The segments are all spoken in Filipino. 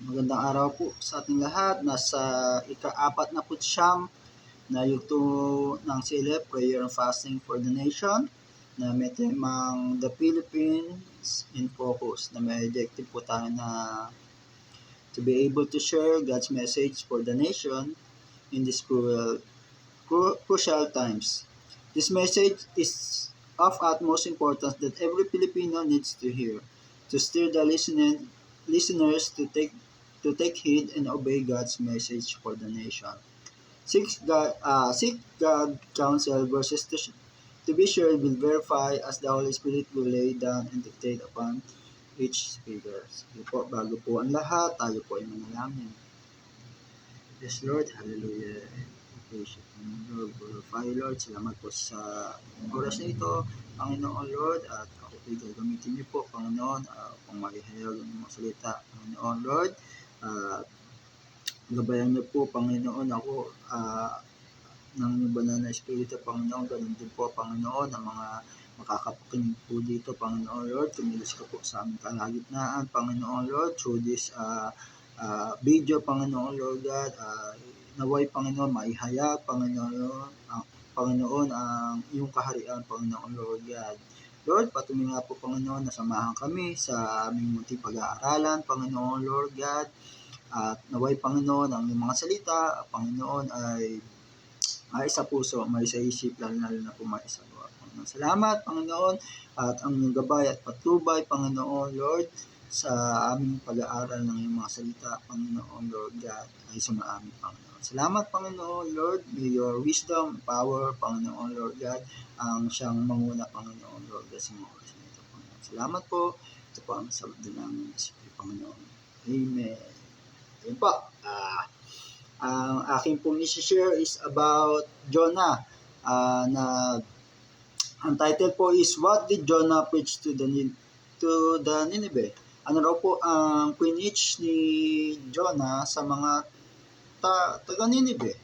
Magandang araw po sa ating lahat. Nasa ika-49 na yugto ng CLF, Prayer and Fasting for the Nation, na may temang The Philippines in Focus, na may objective po tayo na to be able to share God's message for the nation in these crucial times. This message is of utmost importance that every Filipino needs to hear, to steer the listeners to take heed and obey God's message for the nation. Seek God counsel versus to be sure will verify as the Holy Spirit will lay down and dictate upon each speaker. Sige po, bago po ang lahat, tayo po ay manalangin. Yes, Lord. Hallelujah. Worship you, Lord. Glorify you, Lord. Salamat po sa oras na ito, Panginoon Lord. At ako po'y gagamitin niyo po, Panginoon, kung maihayag ang mga salita, Panginoon Lord. Gabayan niyo po, Panginoon, ako ng banal na Espiritu, Panginoon. Ganun din po, Panginoon, ang mga makakapakinig po dito, Panginoon Lord. Tumilis ka po sa aming kalagitnaan, Panginoon Lord, through this video, Panginoon Lord God. Naway, Panginoon, maihayag, Panginoon, ang iyong kaharian, Panginoon Lord God. Lord, patuloy nga po, Panginoon, nasamahan kami sa aming munting pag-aaralan, Panginoon Lord God. At naway, Panginoon, ang iyong mga salita, Panginoon, ay sa puso, may sa isip, lalo na po may sa luwa. Panginoon, salamat, Panginoon, at ang iyong gabay at patnubay, Panginoon Lord, sa aming pag-aaral ng iyong mga salita, Panginoon Lord God, ay sumaamin, Panginoon. Salamat, Panginoon Lord, may your wisdom, power, Panginoon Lord God, ang siyang manguna, Panginoon Lord God, sa mga oras nito, Panginoon. Salamat po, ito po ang sabi namin sa Panginoon. Amen. Ayun po, ang aking pong isi-share is about Jonah, na ang title po is What Did Jonah Preach to the Nineveh? Ano raw po ang preach ni Jonah sa mga taga Nineveh?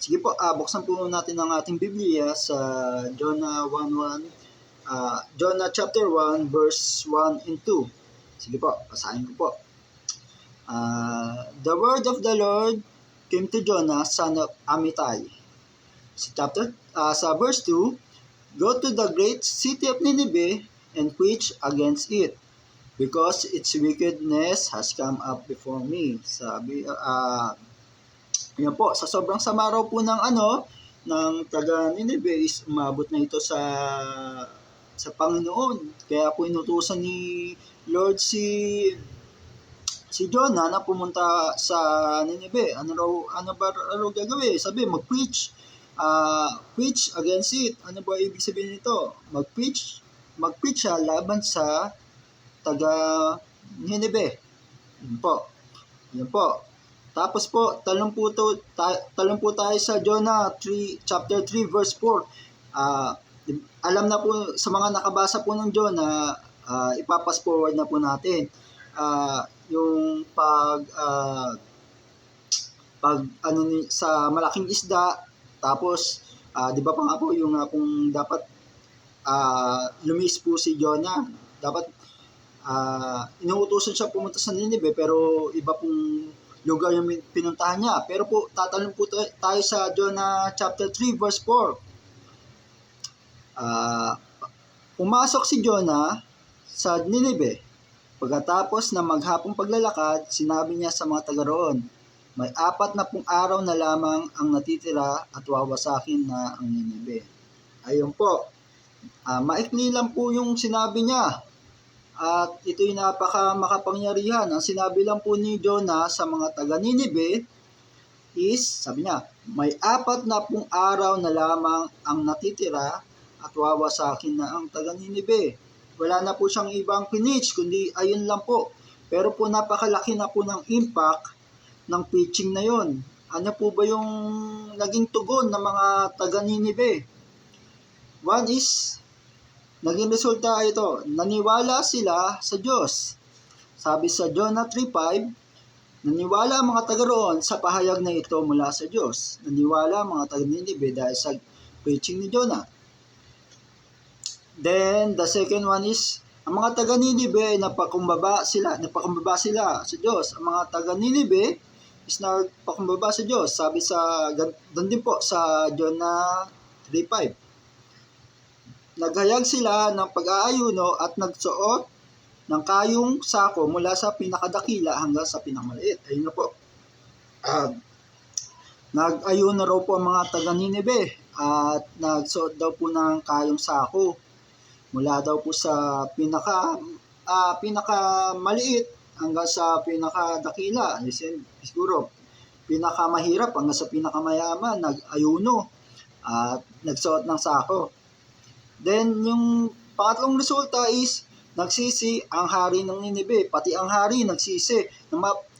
Sige po, buksan po natin ang ating Biblia sa Jonah 1:1, Jonah chapter 1 verse 1 and 2. Sige po, basahin ko po. The word of the Lord came to Jonah, son of Amittai. Sa verse 2, go to the great city of Nineveh and preach against it, because its wickedness has come up before me. Sabi, yun po, sa sobrang sama raw po ng ng taga Nineveh is umabot na ito sa Panginoon. Kaya po inutusan ni Lord si Jonah na pumunta sa Nineveh. Ano ba gagawin? Sabi, mag-preach. Preach against it. Ano ba ibig sabihin nito? Mag-preach siya laban sa taga Nineveh. Yan po. Tapos po, talong po tayo sa Jonah chapter 3 verse 4. Alam na po sa mga nakabasa po ng Jonah, ipapas forward na po natin. Yung sa malaking isda, tapos di ba pa nga po yung kung dapat lumis po si Jonah, dapat inuutosan siya pumunta sa Nineveh, pero iba pong lugar yung pinuntahan niya. Pero po, tatalon po tayo sa Jonah chapter 3 verse 4. Pumasok si Jonah sa Nineveh. Pagkatapos na maghapong paglalakad, sinabi niya sa mga taga roon, may 40 araw na lamang ang natitira at wawasakin na ang Nineveh. Ayun po, maikli lang po yung sinabi niya. At ito'y makapangyarihan. Ang sinabi lang po ni Jonah sa mga taga Nineveh is, sabi niya, may 40 araw na lamang ang natitira at wawasakin na ang taga Nineveh. Wala na po siyang ibang pinitch, kundi ayun lang po. Pero po napakalaki na po ng impact ng preaching na yon. Ano po ba yung naging tugon ng mga taga Nineveh? One is, naging resulta ito, naniwala sila sa Diyos. Sabi sa Jonah 3:5, naniwala ang mga taga roon sa pahayag na ito mula sa Diyos. Naniwala ang mga taga Nineveh dahil sa preaching ni Jonah. Then, the second one is, Ang mga taga Ninibe ay napakumbaba sila sa Diyos. Ang mga taga Ninibe is napakumbaba sa Diyos. Sabi doon din po sa Jonah 3:5. Naghayag sila ng pag-aayuno at nagsuot ng kayong sako mula sa pinakadakila hanggang sa pinakamaliit. Ayun na po. Nag-ayuno raw po ang mga taga Ninibe at nagsuot daw po ng kayong sako mula daw po sa pinakamaliit hanggang sa pinakadakila. Siguro pinakamahirap hanggang sa pinakamayaman, nag-ayuno at nagsuot ng sako. Then yung pangatlong resulta is nagsisi ang hari ng Ninibe, pati ang hari nagsisi.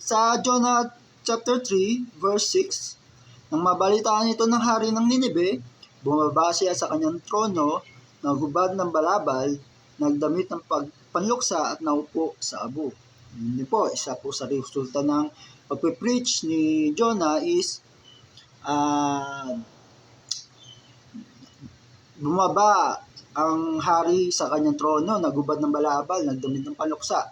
Sa Jonah chapter 3 verse 6, nang mabalitaan ito ng hari ng Ninibe, bumaba siya sa kanyang trono, naghubad ng balabal, nagdamit ng panluksa at naupo sa abo. Yun po, isa po sa resulta ng pagpe-preach ni Jonah is bumaba ang hari sa kanyang trono, naghubad ng balabal, nagdamit ng panluksa.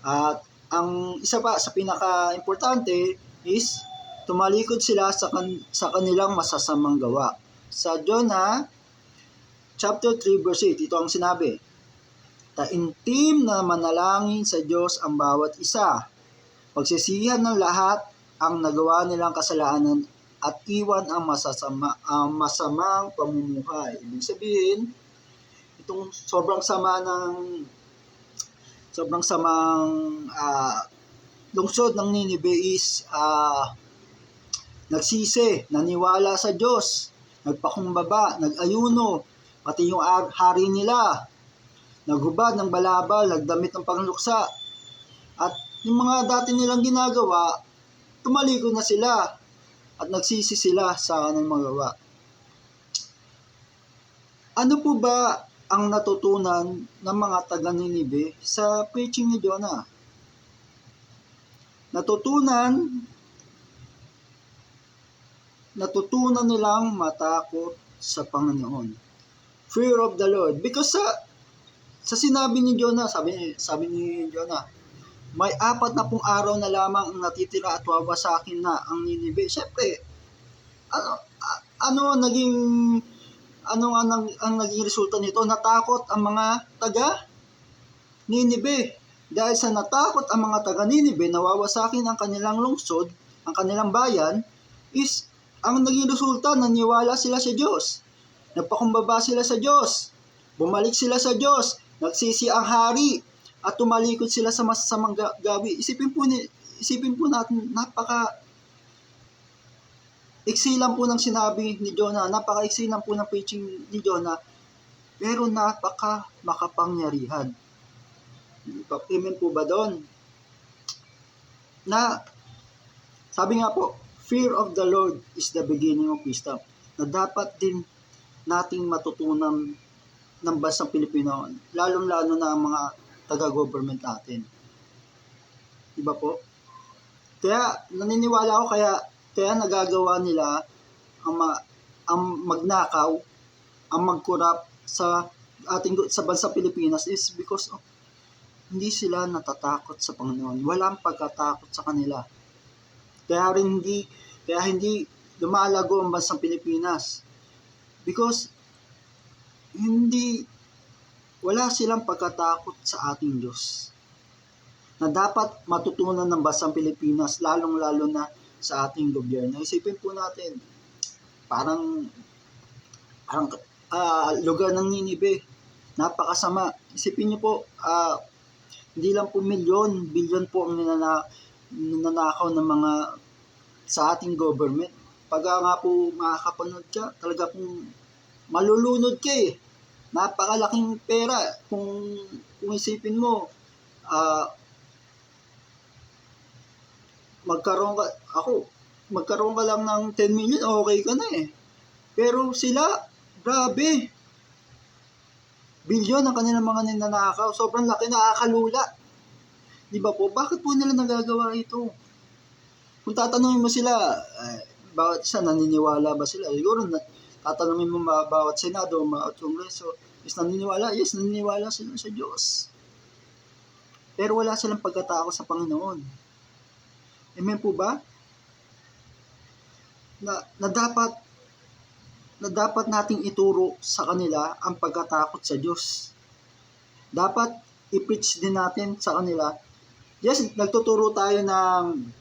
At ang isa pa sa pinaka-importante is tumalikod sila sa kanilang masasamang gawa. Sa Jonah chapter 3 verse 8, ito ang sinabi, taimtim na manalangin sa Diyos ang bawat isa. Pagsisihan ng lahat ang nagawa nilang kasalanan at iwan ang masamang pamumuhay. Ibig sabihin, itong sobrang samang lungsod ng Ninibe is nagsisi, naniwala sa Diyos, nagpakumbaba, nag-ayuno, pati yung hari nila, naghubad ng balabal, nagdamit ng pangluksa. At yung mga dati nilang ginagawa, tumalikod na sila at nagsisi sila sa kanilang magawa. Ano po ba ang natutunan ng mga taga Ninibe sa preaching ni Jonah? Natutunan nilang matakot sa Panginoon. Fear of the Lord. Because sa sinabi ni Jonah, sabi ni Jonah, may 40 araw na lamang ang natitira at wawasakin na ang Ninibe. Siyempre, ang naging resulta nito? Natakot ang mga taga Ninibe. Dahil sa natakot ang mga taga Ninibe, nawawasakin ang kanilang lungsod, ang kanilang bayan, is ang naging resulta, naniwala sila sa Diyos. Nagpakumbaba sila sa Diyos. Bumalik sila sa Diyos. Nagsisi ang hari at tumalikod sila sa masasamang gawi. Isipin po natin, iksi lang po ng sinabi ni Jonah, napaka-iksi lang po ng preaching ni Jonah, pero napaka makapangyarihan. Amen po ba doon? Na, sabi nga po, fear of the Lord is the beginning of wisdom. Na dapat din nating matutunan ng bansang Pilipino, lalong-lalo na ang mga taga-government natin. Diba po? Kaya naniniwala ako kaya nagagawa nila ang magnakaw, ang magkurap sa bansang Pilipinas is because hindi sila natatakot sa Panginoon. Walang pagkatakot sa kanila. Kaya hindi lumalago ang bansang Pilipinas. Because wala silang pagkatakot sa ating Diyos. Na dapat matutunan ng bansang Pilipinas, lalong-lalo na sa ating gobyerno. Isipin po natin, parang lugar ng Ninibe, napakasama. Isipin niyo po, hindi lang po bilyon po ang ninanakaw ng mga sa ating government. Pag nga po makakapanood ka, talaga pong malulunod ka eh. Napakalaking pera. Kung isipin mo, magkaroon ka lang ng 10 million, okay ka na eh. Pero sila, grabe. Bilyon ang kanilang mga ninanakaw. Sobrang laki, nakakalula. Di ba po? Bakit po nila nagagawa ito? Kung tatanungin mo sila, bawat isa naniniwala ba sila? Siguro tatanungin mo bawat senado, bawat kongreso, Yes, naniniwala sila sa Diyos. Pero wala silang pagkatakot sa Panginoon. Amen po ba? Na dapat nating ituro sa kanila ang pagkatakot sa Diyos. Dapat i-preach din natin sa kanila. Yes, nagtuturo tayo ng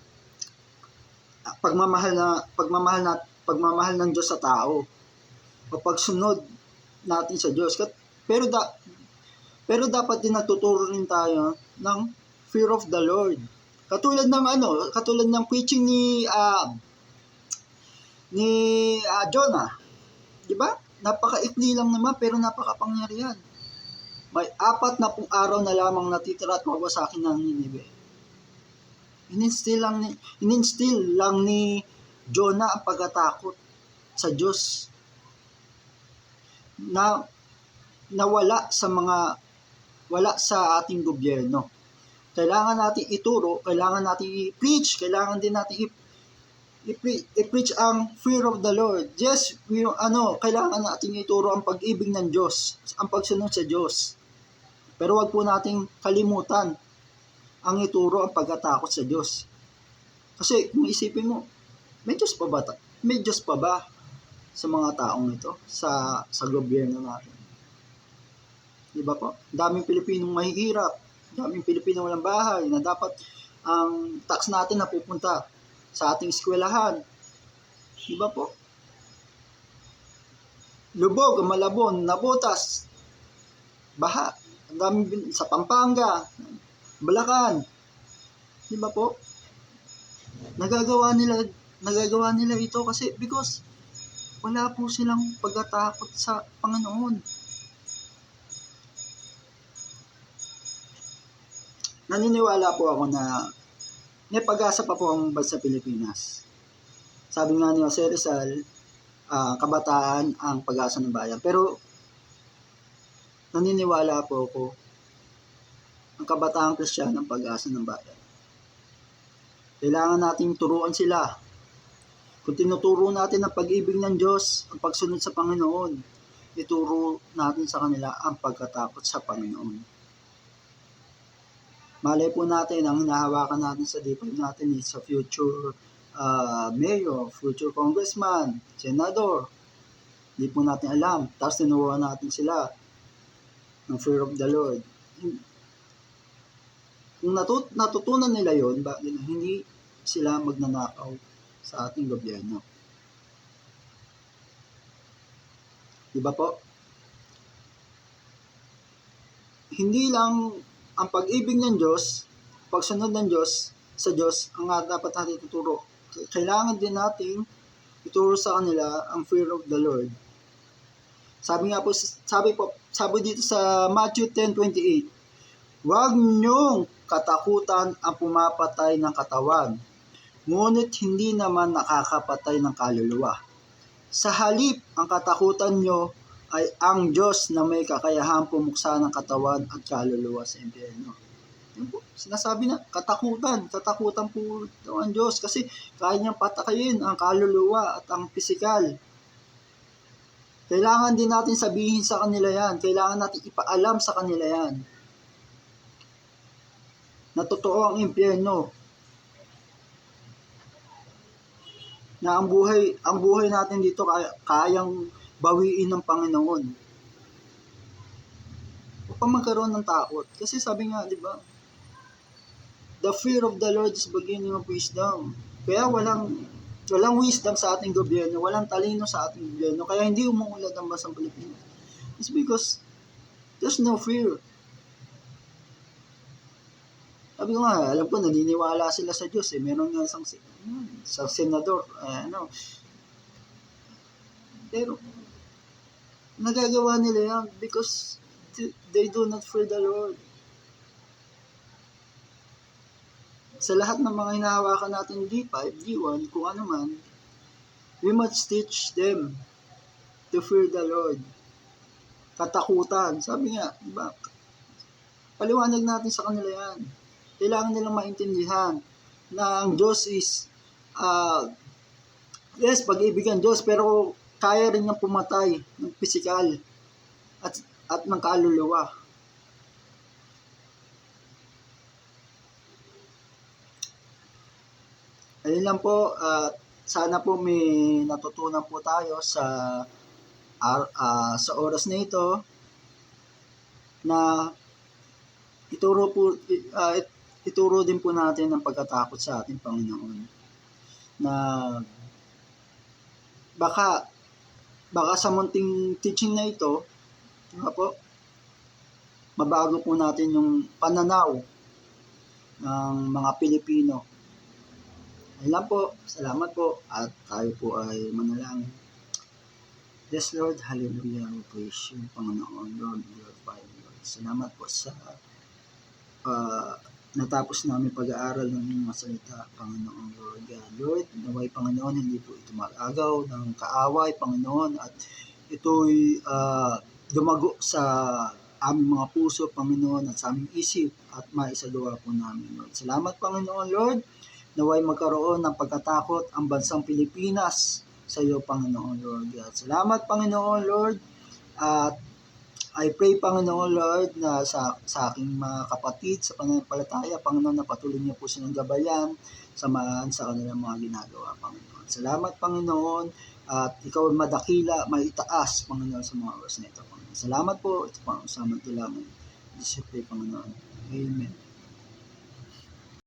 pagmamahal ng Diyos sa tao. O pagsunod natin sa Diyos. Pero dapat din nagtuturo rin tayo ng fear of the Lord. Katulad ng preaching ni Jonah. 'Di ba? Napakaikli lang naman pero napakapangyarihan. May 40 araw na lamang natitira at wawasakin ng Ninive. Ininstill lang ni Jonah ang pagkatakot sa Diyos na wala sa ating gobyerno. Kailangan natin ituro, kailangan natin i-preach, kailangan din natin i-preach ang fear of the Lord. Yes, kailangan natin ituro ang pag-ibig ng Diyos, ang pagsunod sa Diyos. Pero wag po nating kalimutan ang ituro ang pagkatakot sa Diyos. Kasi kung isipin mo, may Diyos pa ba sa mga taong ito, sa gobyerno natin? Di ba po? Daming Pilipinong mahihirap, daming Pilipinong walang bahay, na dapat ang tax natin na pupunta sa ating eskwelahan. Di ba po? Lubog, Malabon, Nabotas, baha, ang daming sa Pampanga, Bulacan. Di ba po? Nagagawa nila ito kasi because wala po silang pagkatakot sa Panginoon. Naniniwala po ako na may pag-asa pa po ang bansa Pilipinas. Sabi nga ni Jose Rizal, kabataan ang pag-asa ng bayan. Pero naniniwala po ako ang kabataang Kristiyano ang pag-asa ng bayan. Kailangan nating turuan sila. Kung tinuturo natin ang pag-ibig ng Diyos, ang pagsunod sa Panginoon, ituro natin sa kanila ang pagkatakot sa Panginoon. Malay po natin, ang hinahawakan natin sa D5 natin is sa future mayor, future congressman, senador. Hindi po natin alam. Tapos tinuruan natin sila ng fear of the Lord. Kung natutunan nila yon, hindi sila magnanakaw sa ating gobyerno. Diba po? Hindi lang ang pag-ibig ng Diyos, pagsunod ng Diyos sa Diyos ang dapat natin ituturo. Kailangan din natin ituro sa kanila ang fear of the Lord. Sabi dito sa Matthew 10:28, huwag niyong katakutan ang pumapatay ng katawan, ngunit hindi naman nakakapatay ng kaluluwa. Sa halip, ang katakutan niyo ay ang Diyos na may kakayahang pumuksa ng katawan at kaluluwa sa impyerno. Sinasabi na, katakutan po ito ang Diyos kasi kaya niyang patakayin ang kaluluwa at ang pisikal. Kailangan din natin sabihin sa kanila yan. Kailangan natin ipaalam sa kanila yan. Na totoo ang impyerno. Na ang buhay natin dito kayang bawiin ng Panginoon. Upang magkaroon ng takot. Kasi sabi nga, di ba? The fear of the Lord is beginning of wisdom. Kaya walang wisdom sa ating gobyerno, walang talino sa ating gobyerno, kaya hindi umuunlad ang bansang Pilipinas. It's because there's no fear. Sabi ko nga, alam ko, naniniwala sila sa Diyos. Meron nga isang senador, pero nagagawa nila yan because they do not fear the Lord. Sa lahat ng mga hinahawakan natin D5, D1, kung ano man, we must teach them to fear the Lord. Katakutan. Sabi nga, diba? Paliwanag natin sa kanila yan. Kailangan nilang maintindihan na ang Diyos is, yes, pag-ibig ang Diyos, pero kaya rin niyang pumatay ng pisikal. At at ng kaluluwa. Ayun lang po, at sana po may natutunan po tayo sa oras na ito na ituro din po natin ang pagkatakot sa ating Panginoon, na baka sa munting teaching na ito, po, mabago po natin yung pananaw ng mga Pilipino. Ayun lang po, salamat po, at tayo po ay manalangin. Yes, Lord, hallelujah, we praise you, Panginoon, Lord, glorify you, Lord. Salamat po sa natapos namin pag-aaral ng mga salita, Panginoon, Lord God. Lord, naway, Panginoon, hindi po ito mag-agaw ng kaaway, Panginoon, at ito'y dumago sa aming mga puso, Panginoon, at sa aming isip, at maisagawa po namin, Lord. Salamat, Panginoon, Lord, naway magkaroon ng pagkatakot ang bansang Pilipinas sa iyo, Panginoon, Lord God. Salamat, Panginoon, Lord, at I pray, Panginoon, Lord, na sa aking mga kapatid sa pananampalataya, Panginoon, na patuloy niyo po silang gabayan, samahan sa kanilang mga ginagawa, Panginoon. Salamat, Panginoon, at ikaw madakila, maitaas, Panginoon, sa mga oras na ito, Panginoon. Salamat po, ito pang samantalaman. Disipre, Panginoon. Amen.